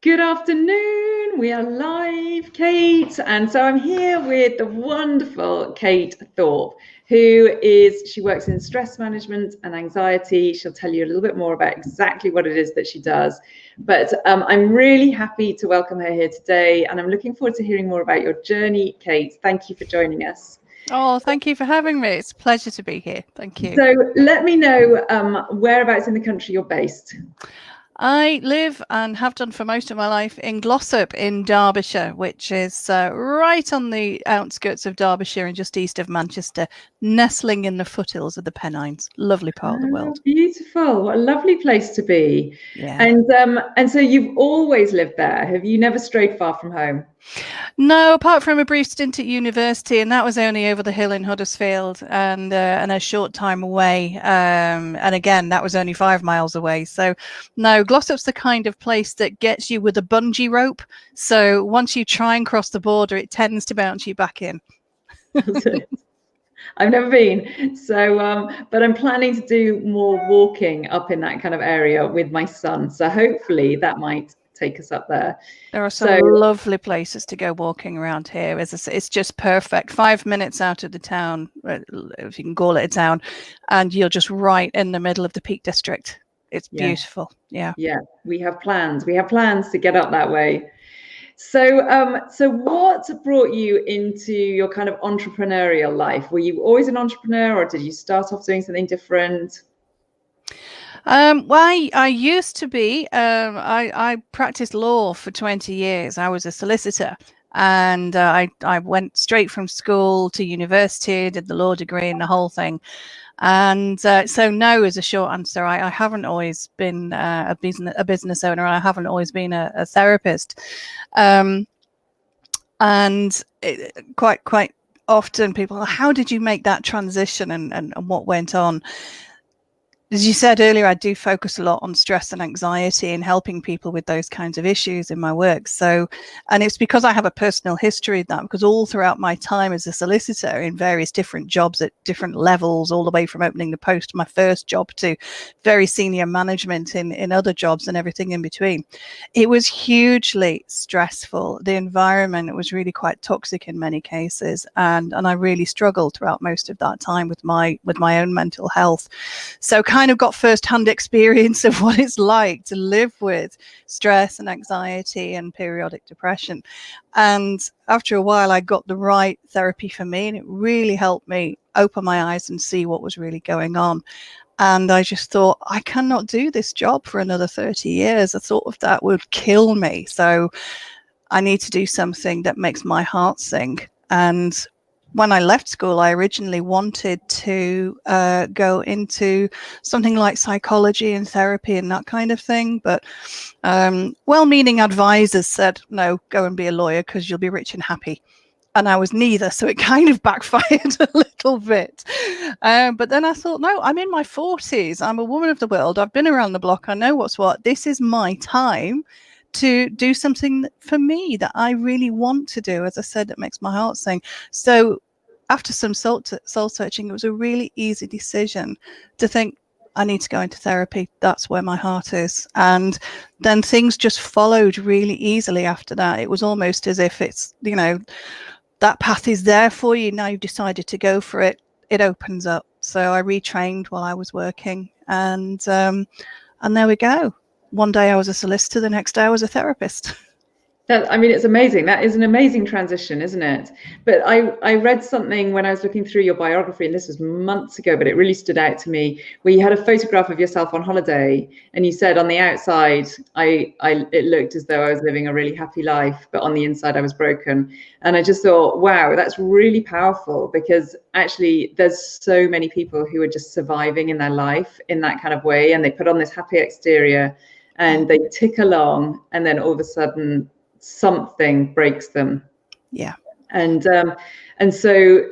Good afternoon. We are live, Kate. And so I'm here with the wonderful Kate Thorpe, she works in stress management and anxiety. She'll tell you a little bit more about exactly what it is that she does. But I'm really happy to welcome her here today. And I'm looking forward to hearing more about your journey, Kate. Thank you for joining us. Oh, thank you for having me. It's a pleasure to be here. Thank you. So let me know whereabouts in the country you're based. I live and have done for most of my life in Glossop in Derbyshire, which is right on the outskirts of Derbyshire and just east of Manchester, nestling in the foothills of the Pennines. Lovely part of the world. Beautiful. What a lovely place to be. Yeah. And so you've always lived there. Have you never strayed far from home? No, apart from a brief stint at university, and that was only over the hill in Huddersfield and a short time away. And again, that was only 5 miles away. So no, Glossop's the kind of place that gets you with a bungee rope. So once you try and cross the border, it tends to bounce you back in. I've never been. So, but I'm planning to do more walking up in that kind of area with my son. So hopefully that might take us up there. There are some lovely places to go walking around here. It's just perfect. 5 minutes out of the town, if you can call it a town, and you're just right in the middle of the Peak District. It's beautiful. Yeah. Yeah. We have plans to get up that way. So, so what brought you into your kind of entrepreneurial life? Were you always an entrepreneur, or did you start off doing something different? Well, I used to be. I practiced law for 20 years. I was a solicitor, and I went straight from school to university, did the law degree and the whole thing. And so no is a short answer. I haven't always been a business owner. I haven't always been a therapist. And quite often people, how did you make that transition and what went on? As you said earlier, I do focus a lot on stress and anxiety and helping people with those kinds of issues in my work. So, and it's because I have a personal history of that, because all throughout my time as a solicitor in various different jobs at different levels, all the way from opening the post, my first job, to very senior management in other jobs and everything in between, it was hugely stressful. The environment was really quite toxic in many cases. And I really struggled throughout most of that time with my own mental health. So kind of got first-hand experience of what it's like to live with stress and anxiety and periodic depression. And after a while, I got the right therapy for me, and it really helped me open my eyes and see what was really going on. And I just thought, I cannot do this job for another 30 years. I thought that would kill me. So I need to do something that makes my heart sing. And when I left school, I originally wanted to go into something like psychology and therapy and that kind of thing. But well-meaning advisors said, no, go and be a lawyer because you'll be rich and happy. And I was neither. So it kind of backfired a little bit. But then I thought, no, I'm in my 40s. I'm a woman of the world. I've been around the block. I know what's what. This is my time to do something for me that I really want to do, as I said, that makes my heart sing. So after some soul searching, it was a really easy decision to think, I need to go into therapy. That's where my heart is. And then things just followed really easily after that. It was almost as if it's, that path is there for you. Now you've decided to go for it. It opens up. So I retrained while I was working, and there we go. One day I was a solicitor, the next day I was a therapist. It's amazing. That is an amazing transition, isn't it? But I read something when I was looking through your biography, and this was months ago, but it really stood out to me, where you had a photograph of yourself on holiday, and you said on the outside, it looked as though I was living a really happy life, but on the inside I was broken. And I just thought, wow, that's really powerful, because actually there's so many people who are just surviving in their life in that kind of way, and they put on this happy exterior and they tick along, and then all of a sudden something breaks them. Yeah. And so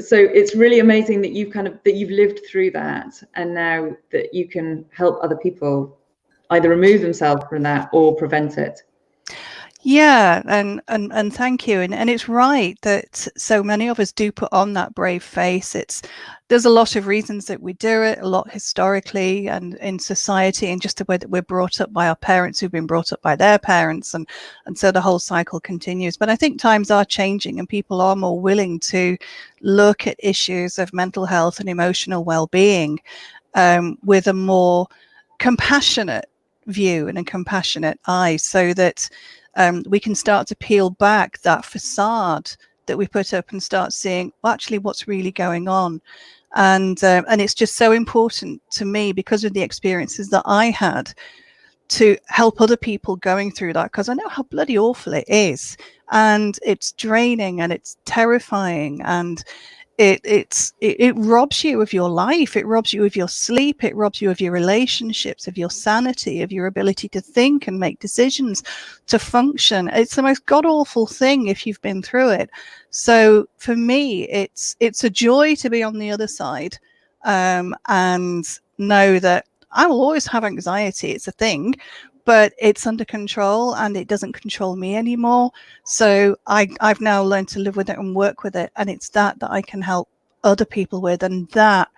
it's really amazing that you've lived through that, and now that you can help other people either remove themselves from that or prevent it. Yeah, and thank you. And it's right that so many of us do put on that brave face. There's a lot of reasons that we do it, a lot historically and in society, and just the way that we're brought up by our parents who've been brought up by their parents, and so the whole cycle continues. But I think times are changing and people are more willing to look at issues of mental health and emotional well-being with a more compassionate view and a compassionate eye, so that we can start to peel back that facade that we put up and start seeing, well, actually what's really going on. And it's just so important to me, because of the experiences that I had, to help other people going through that, because I know how bloody awful it is, and it's draining and it's terrifying, and it robs you of your life, it robs you of your sleep, it robs you of your relationships, of your sanity, of your ability to think and make decisions, to function. It's the most god-awful thing if you've been through it. So for me, it's a joy to be on the other side, and know that I will always have anxiety. It's a thing, but it's under control and it doesn't control me anymore. So I've now learned to live with it and work with it. And it's that I can help other people with. And that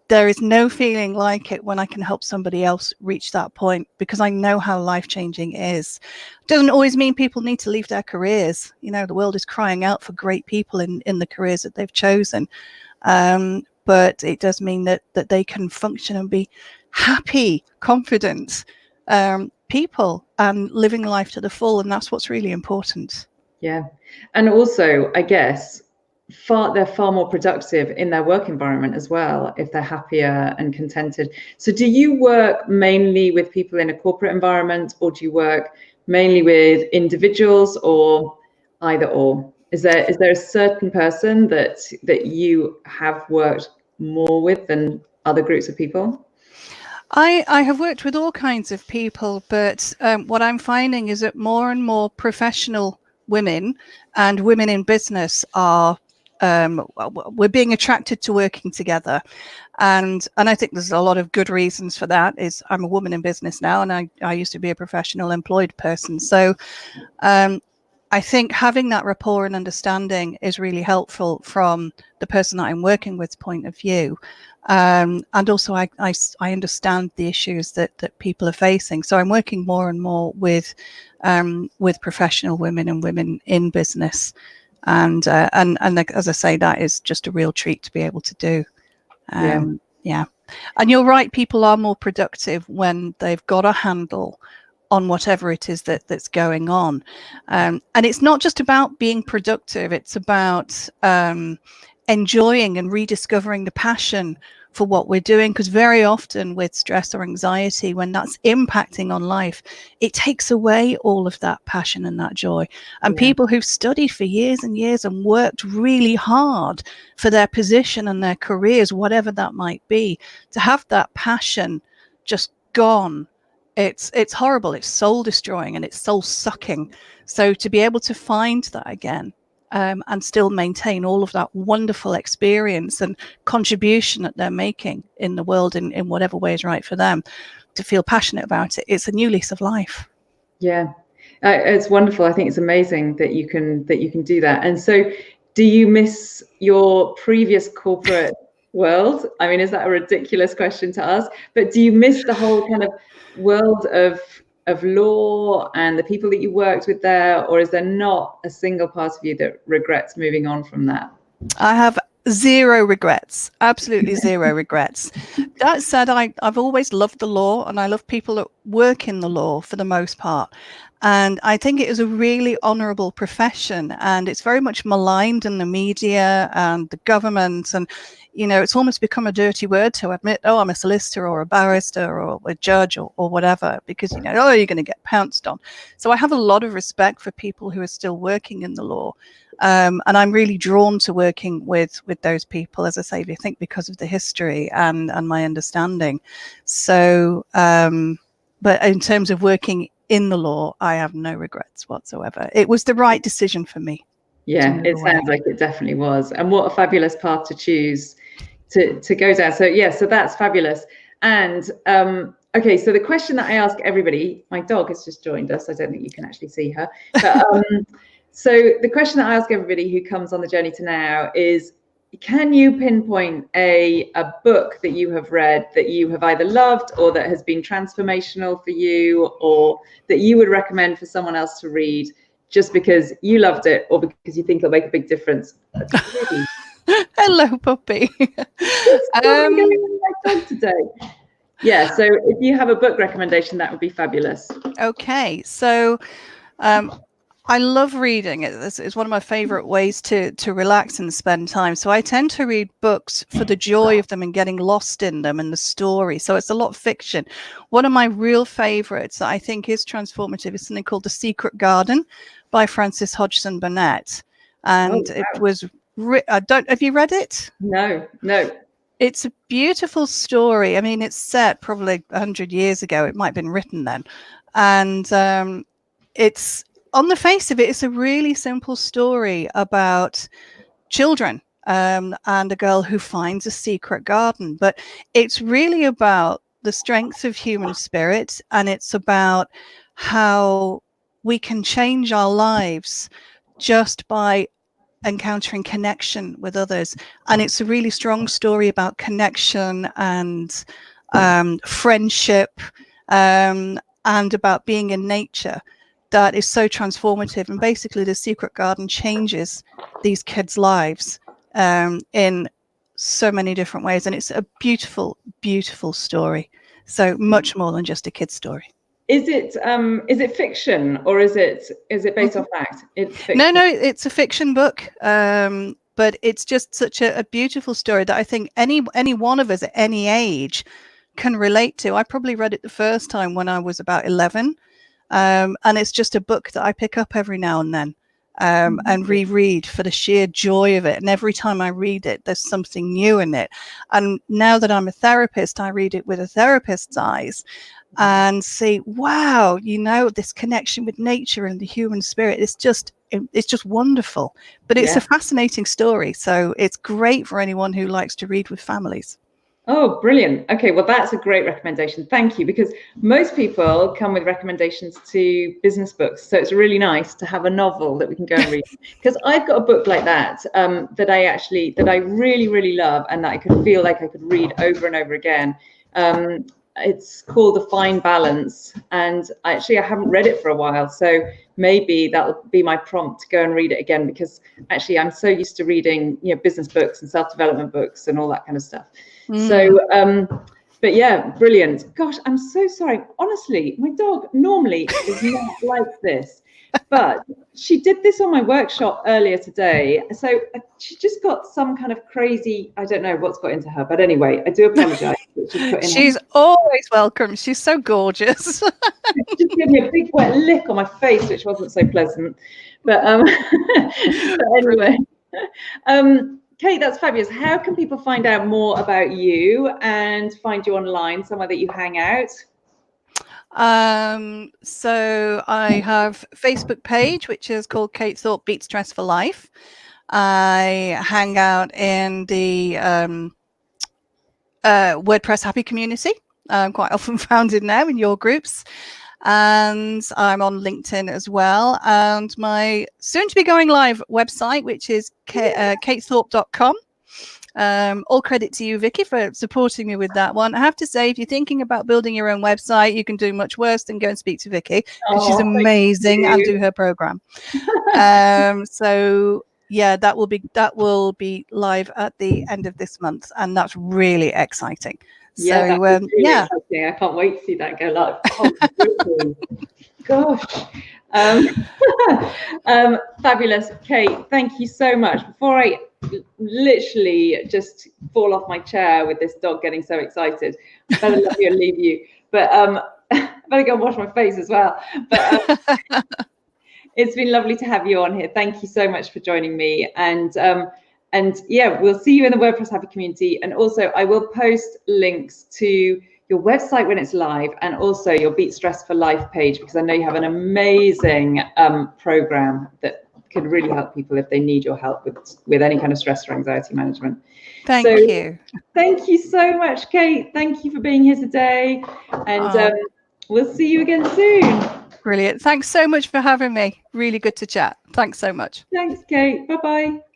there is no feeling like it when I can help somebody else reach that point, because I know how life-changing it is. It doesn't always mean people need to leave their careers. You know, the world is crying out for great people in the careers that they've chosen. But it does mean that they can function and be happy, confident people and living life to the full. And that's what's really important. Yeah. And also, I guess, they're far more productive in their work environment as well, if they're happier and contented. So do you work mainly with people in a corporate environment, or do you work mainly with individuals, or either or? Is there a certain person that you have worked more with than other groups of people? I have worked with all kinds of people, but what I'm finding is that more and more professional women and women in business are we're being attracted to working together, and I think there's a lot of good reasons for that. Is I'm a woman in business now, and I used to be a professional employed person, so I think having that rapport and understanding is really helpful from the person that I'm working with's point of view. And also I understand the issues that people are facing. So I'm working more and more with professional women and women in business. And as I say, that is just a real treat to be able to do. Yeah. And you're right, people are more productive when they've got a handle on whatever it is that's going on. And it's not just about being productive, it's about enjoying and rediscovering the passion for what we're doing, because very often with stress or anxiety, when that's impacting on life, it takes away all of that passion and that joy. And people who've studied for years and years and worked really hard for their position and their careers, whatever that might be, to have that passion just gone, it's horrible, it's soul destroying and it's soul sucking. So to be able to find that again, and still maintain all of that wonderful experience and contribution that they're making in the world in whatever way is right for them, to feel passionate about it, it's a new lease of life. Yeah, it's wonderful. I think it's amazing that you can do that. And so, do you miss your previous corporate world? I mean, is that a ridiculous question to ask? But do you miss the whole kind of world of law and the people that you worked with there, or is there not a single part of you that regrets moving on from that? I have zero regrets, absolutely zero regrets. That said, I've always loved the law, and I love people that work in the law for the most part. And I think it is a really honourable profession, and it's very much maligned in the media and the government. And, you know, it's almost become a dirty word to admit, oh, I'm a solicitor or a barrister or a judge or whatever, because, you know, oh, you're going to get pounced on. So I have a lot of respect for people who are still working in the law. And I'm really drawn to working with those people, as I say, I think because of the history and my understanding. So, but in terms of working in the law, I have no regrets whatsoever. It was the right decision for me. Yeah, it sounds like it definitely was. And what a fabulous path to choose to go down. So yeah, so that's fabulous. And Okay, so the question that I ask everybody, my dog has just joined us. I don't think you can actually see her. But so the question that I ask everybody who comes on the journey to now is, can you pinpoint a book that you have read that you have either loved or that has been transformational for you, or that you would recommend for someone else to read just because you loved it or because you think it'll make a big difference? Hello, puppy. Going with my dog today. Yeah, so if you have a book recommendation, that would be fabulous. Okay, so I love reading. It's one of my favorite ways to relax and spend time. So I tend to read books for the joy of them and getting lost in them and the story. So it's a lot of fiction. One of my real favorites that I think is transformative is something called The Secret Garden by Frances Hodgson Burnett. And Oh, wow. it was, have you read it? No. It's a beautiful story. I mean, it's set probably 100 years ago. It might have been written then. And it's, on the face of it, it's a really simple story about children and a girl who finds a secret garden. But it's really about the strength of human spirit, and it's about how we can change our lives just by encountering connection with others. And it's a really strong story about connection and friendship and about being in nature that is so transformative. And basically The Secret Garden changes these kids' lives in so many different ways, and it's a beautiful, beautiful story. So much more than just a kid's story. Is it fiction, or is it based on fact? It's fiction. No, it's a fiction book. But it's just such a beautiful story that I think any one of us at any age can relate to. I probably read it the first time when I was about 11. And it's just a book that I pick up every now and then and reread for the sheer joy of it. And every time I read it, there's something new in it. And now that I'm a therapist, I read it with a therapist's eyes and see, wow, this connection with nature and the human spirit, it's just wonderful. But it's a fascinating story. So it's great for anyone who likes to read with families. Oh, brilliant. Okay, well, that's a great recommendation. Thank you, because most people come with recommendations to business books. So it's really nice to have a novel that we can go and read. Because I've got a book like that that I really, really love, and that I could feel like I could read over and over again. It's called The Fine Balance, and I haven't read it for a while, so maybe that'll be my prompt to go and read it again, because actually I'm so used to reading business books and self-development books and all that kind of stuff. So but yeah, brilliant. Gosh, I'm so sorry, honestly. My dog normally is not like this, but she did this on my workshop earlier today. So she just got some kind of crazy, I don't know what's got into her, but anyway, I do apologize. She's always welcome. She's so gorgeous. She just gave me a big wet lick on my face, which wasn't so pleasant. But, but anyway, Kate, that's fabulous. How can people find out more about you and find you online, somewhere that you hang out? So I have a Facebook page, which is called Kate Thorpe Beat Stress for Life. I hang out in the WordPress Happy community. I'm quite often founded now in your groups. And I'm on LinkedIn as well. And my soon to be going live website, which is katethorpe.com. All credit to you, Vicky, for supporting me with that one. I have to say, if you're thinking about building your own website, you can do much worse than go and speak to Vicky, because she's amazing and do her program. So yeah, that will be live at the end of this month, and that's really exciting. Yeah, so really exciting. I can't wait to see that go live. Oh, gosh. Fabulous. Kate, thank you so much. Before I literally just fall off my chair with this dog getting so excited, I better love you and leave you. But I better go and wash my face as well. But it's been lovely to have you on here. Thank you so much for joining me. And yeah, we'll see you in the WordPress Happy community. And also I will post links to your website when it's live, and also your Beat Stress for Life page, because I know you have an amazing program that can really help people if they need your help with any kind of stress or anxiety management. Thank you. Thank you so much, Kate. Thank you for being here today. And we'll see you again soon. Brilliant. Thanks so much for having me. Really good to chat. Thanks so much. Thanks, Kate. Bye-bye.